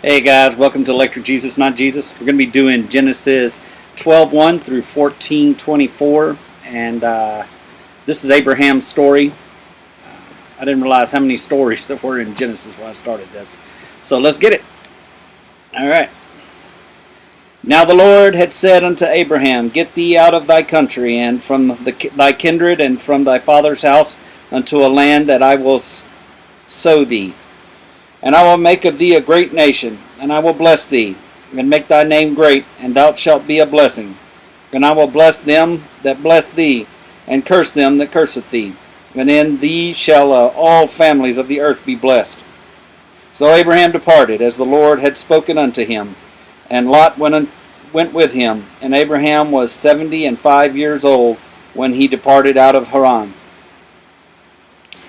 Hey guys, welcome to Electric Jesus Not Jesus. We're going to be doing Genesis 12:1 through 14:24, and this is Abraham's story. I didn't realize how many stories there were in Genesis when I started this. So let's get it. Alright. Now the Lord had said unto Abraham, Get thee out of thy country, and from thy kindred, and from thy father's house, unto a land that I will sow thee. And I will make of thee a great nation, and I will bless thee, and make thy name great, and thou shalt be a blessing. And I will bless them that bless thee, and curse them that curseth thee. And in thee shall all families of the earth be blessed. So Abraham departed, as the Lord had spoken unto him, and Lot went with him. And Abraham was 75 years old when he departed out of Haran.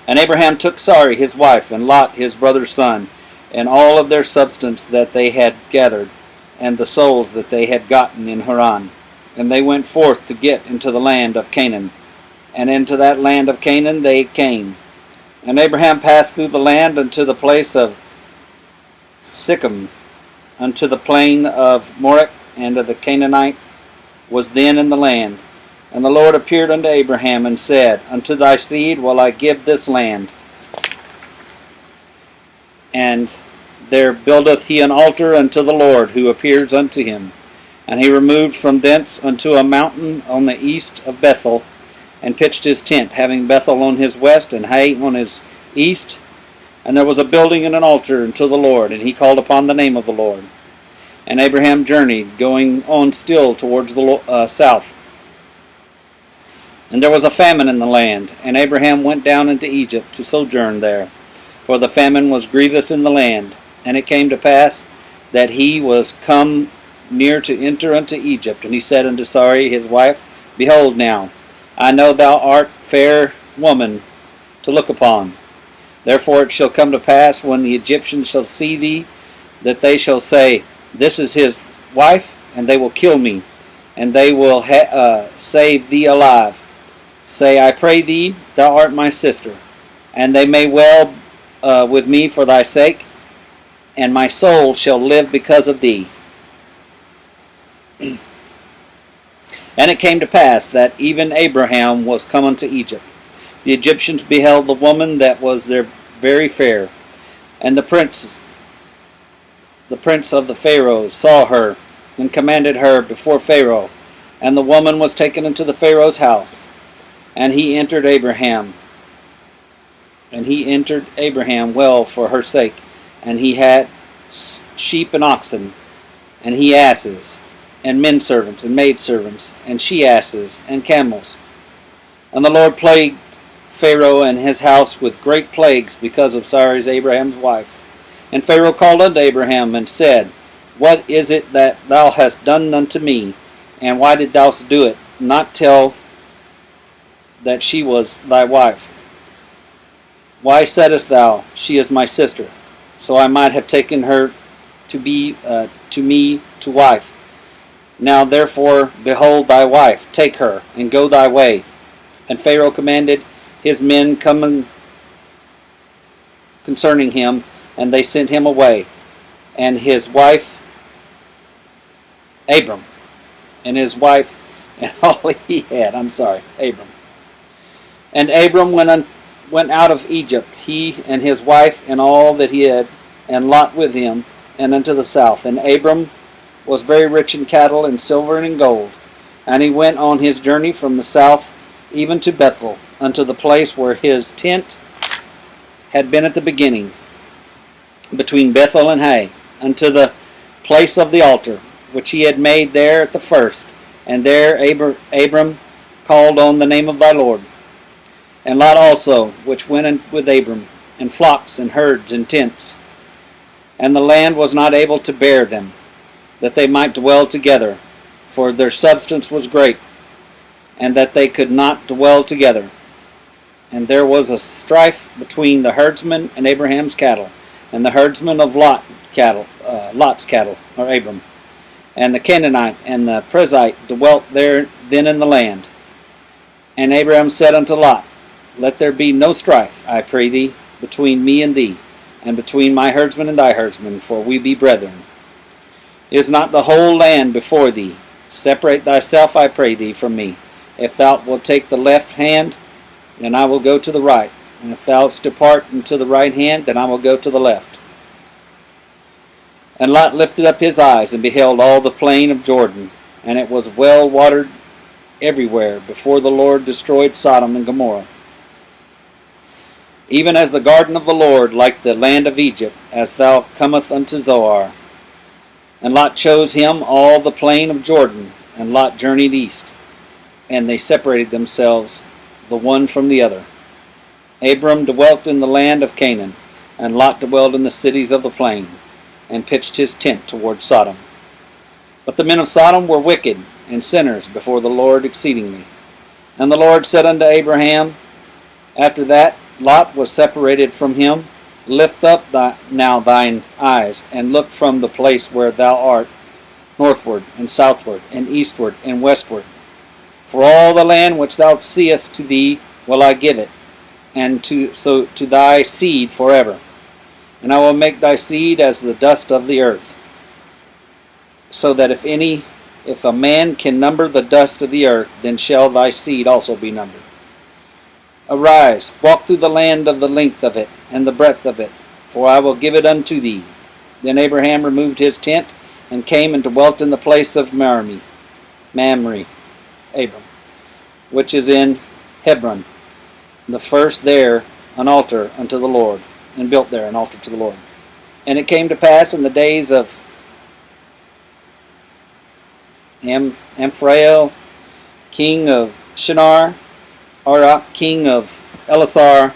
And Abraham took Sarai his wife, and Lot his brother's son, and all of their substance that they had gathered, and the souls that they had gotten in Haran. And they went forth to get into the land of Canaan. And into that land of Canaan they came. And Abraham passed through the land unto the place of Sichem, unto the plain of Moreh, and the Canaanite was then in the land. And the Lord appeared unto Abraham, and said, Unto thy seed will I give this land. And there buildeth he an altar unto the Lord, who appears unto him. And he removed from thence unto a mountain on the east of Bethel, and pitched his tent, having Bethel on his west, and Hai on his east. And there was a building and an altar unto the Lord, and he called upon the name of the Lord. And Abraham journeyed, going on still towards the south. And there was a famine in the land, and Abraham went down into Egypt to sojourn there, for the famine was grievous in the land. And it came to pass that he was come near to enter unto Egypt, and he said unto Sarai his wife, Behold now, I know thou art fair woman to look upon. Therefore it shall come to pass, when the Egyptians shall see thee, that they shall say, This is his wife, and they will kill me, and they will save thee alive. Say, I pray thee, thou art my sister, and they may well with me for thy sake, and my soul shall live because of thee. And it came to pass that even Abraham was come unto Egypt. The Egyptians beheld the woman that was there very fair, and the prince of the Pharaohs saw her, and commanded her before Pharaoh. And the woman was taken into the Pharaoh's house. And he entered Abraham well for her sake. And he had sheep and oxen, and he asses, and men servants, and maid servants, and she asses, and camels. And the Lord plagued Pharaoh and his house with great plagues because of Sarai Abraham's wife. And Pharaoh called unto Abraham, and said, What is it that thou hast done unto me? And why didst thou do it? Not tell that she was thy wife. Why saidst thou, She is my sister? So I might have taken her to be to me to wife. Now therefore, behold thy wife, take her, and go thy way. And Pharaoh commanded his men coming concerning him, and they sent him away. And his wife, Abram, and his wife, and all he had, Abram. And Abram went out of Egypt, he and his wife, and all that he had, and Lot with him, and unto the south. And Abram was very rich in cattle, and silver, and in gold. And he went on his journey from the south, even to Bethel, unto the place where his tent had been at the beginning, between Bethel and Hai, unto the place of the altar, which he had made there at the first. And there Abram called on the name of thy Lord. And Lot also, which went with Abram, and flocks, and herds, and tents. And the land was not able to bear them, that they might dwell together, for their substance was great, and that they could not dwell together. And there was a strife between the herdsmen and Abraham's cattle, and the herdsmen of Lot's cattle, or Abram. And the Canaanite and the Perizzite dwelt there then in the land. And Abraham said unto Lot, Let there be no strife, I pray thee, between me and thee, and between my herdsmen and thy herdsmen, for we be brethren. Is not the whole land before thee? Separate thyself, I pray thee, from me. If thou wilt take the left hand, then I will go to the right. And if thou wilt depart into the right hand, then I will go to the left. And Lot lifted up his eyes, and beheld all the plain of Jordan, and it was well watered everywhere, before the Lord destroyed Sodom and Gomorrah. Even as the garden of the Lord, like the land of Egypt, as thou comest unto Zoar. And Lot chose him all the plain of Jordan, and Lot journeyed east, and they separated themselves the one from the other. Abram dwelt in the land of Canaan, and Lot dwelt in the cities of the plain, and pitched his tent toward Sodom. But the men of Sodom were wicked and sinners before the Lord exceedingly. And the Lord said unto Abraham, after that Lot was separated from him, Lift up now thine eyes, and look from the place where thou art, northward, and southward, and eastward, and westward. For all the land which thou seest to thee will I give it, and to thy seed forever. And I will make thy seed as the dust of the earth, so that if a man can number the dust of the earth, then shall thy seed also be numbered. Arise, walk through the land of the length of it, and the breadth of it, for I will give it unto thee. Then Abraham removed his tent, and came and dwelt in the place of Mamre, Abram, which is in Hebron, the first there an altar unto the Lord, and built there an altar to the Lord. And it came to pass in the days of Amphrael, king of Shinar, Arak, king of Elasar,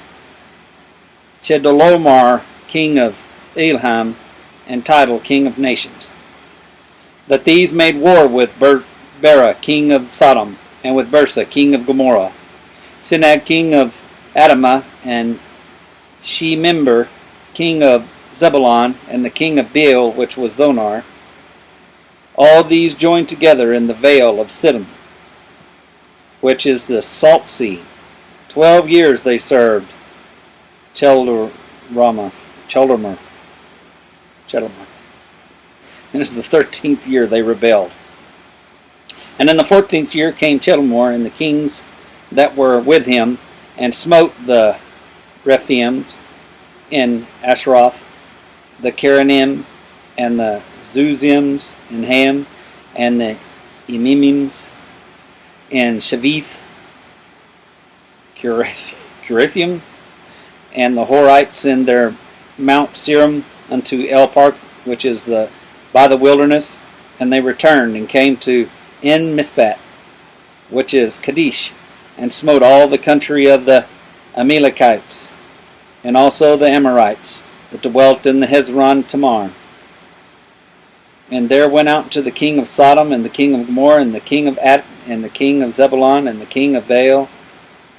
Chedorlaomer, king of Elam, and Tidal, king of nations, that these made war with Bera, king of Sodom, and with Bersa, king of Gomorrah, Sinag, king of Adamah, and Shemember, king of Zebulon, and the king of Beel, which was Zonar. All these joined together in the vale of Siddim, which is the Salt Sea. 12 years they served Chedorlaomer. And this is the 13th year they rebelled. And in the 14th year came Chedorlaomer and the kings that were with him, and smote the Rephaims in Asheroth, the Karanim, and the Zuzims in Ham, and the Emimims in Shavith, Kirithaim, and the Horites in their Mount Serim unto Elparth, which is by the wilderness. And they returned and came to En Mishpat, which is Kadesh, and smote all the country of the Amalekites, and also the Amorites that dwelt in the Hezron Tamar. And there went out to the king of Sodom, and the king of Gomorrah, and the king of and the king of Zebulun, and the king of Baal,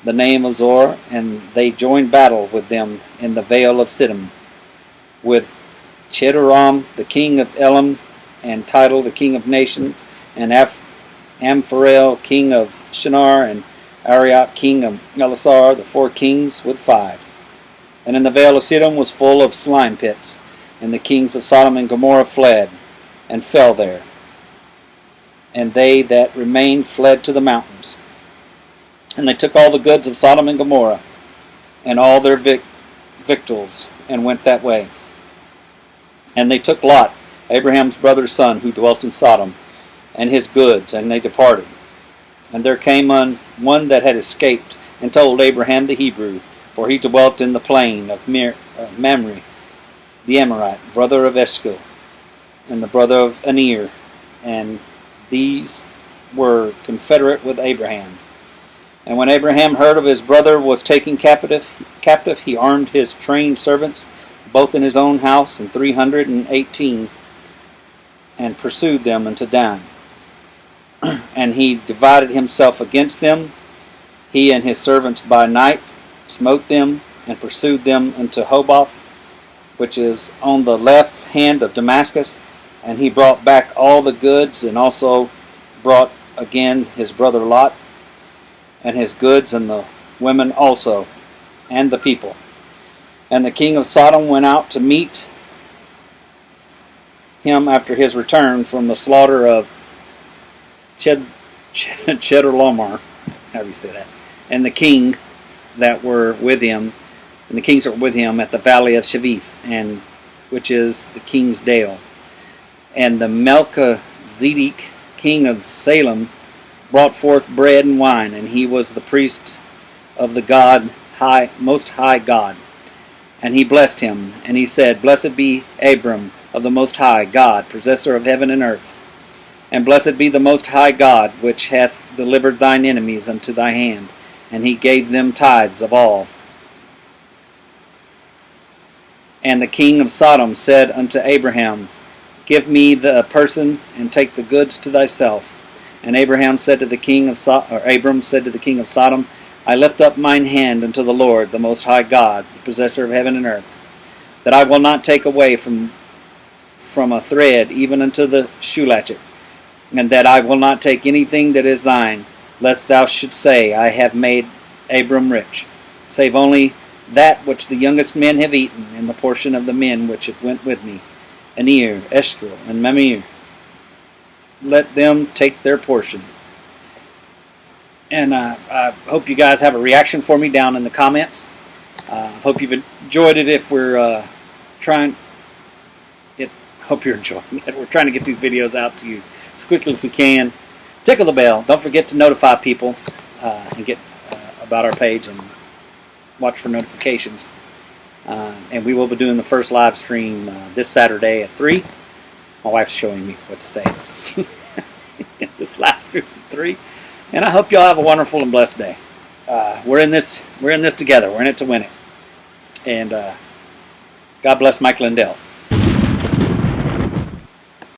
the name of Zor, and they joined battle with them in the vale of Siddim, with Chedoram, the king of Elam, and Tidal, the king of nations, and Amphrael, king of Shinar, and Ariok, king of Elasar, the 4 kings with 5. And in the vale of Siddim was full of slime pits, and the kings of Sodom and Gomorrah fled, and fell there. And they that remained fled to the mountains. And they took all the goods of Sodom and Gomorrah, and all their victuals, and went that way. And they took Lot, Abraham's brother's son, who dwelt in Sodom, and his goods, and they departed. And there came one that had escaped, and told Abraham the Hebrew, for he dwelt in the plain of Mamre, the Amorite, brother of Eshcol, and the brother of Aner, and these were confederate with Abraham. And when Abraham heard of his brother was taken captive, he armed his trained servants, both in his own house, and 318, and pursued them unto Dan. And he divided himself against them, he and his servants by night, smote them, and pursued them unto Hoboth, which is on the left hand of Damascus. And he brought back all the goods, and also brought again his brother Lot, and his goods, and the women also, and the people. And the king of Sodom went out to meet him after his return from the slaughter of Chedorlaomer, however you say that, and the king that were with him, and the kings that were with him at the valley of Shavith, and which is the king's dale. And the Melchizedek, king of Salem, brought forth bread and wine, and he was the priest of the God, most high God. And he blessed him, and he said, Blessed be Abram of the Most High God, possessor of heaven and earth. And blessed be the Most High God, which hath delivered thine enemies unto thy hand. And he gave them tithes of all. And the king of Sodom said unto Abraham, Give me the person, and take the goods to thyself. And Abram said to the king of Sodom, I lift up mine hand unto the Lord, the Most High God, the possessor of heaven and earth, that I will not take away from a thread, even unto the shoe latchet, and that I will not take anything that is thine, lest thou shouldst say, I have made Abram rich, save only that which the youngest men have eaten, in the portion of the men which went with me, Aner, Eshcol, and Mamre. Let them take their portion. And I hope you guys have a reaction for me down in the comments. I hope you've enjoyed it. If we're hope you're enjoying it. We're trying to get these videos out to you as quickly as we can. Tickle the bell. Don't forget to notify people and get about our page and watch for notifications. And we will be doing the first live stream this Saturday at 3. My wife's showing me what to say. This live stream at 3. And I hope y'all have a wonderful and blessed day. We're in this together. We're in it to win it. And God bless Mike Lindell.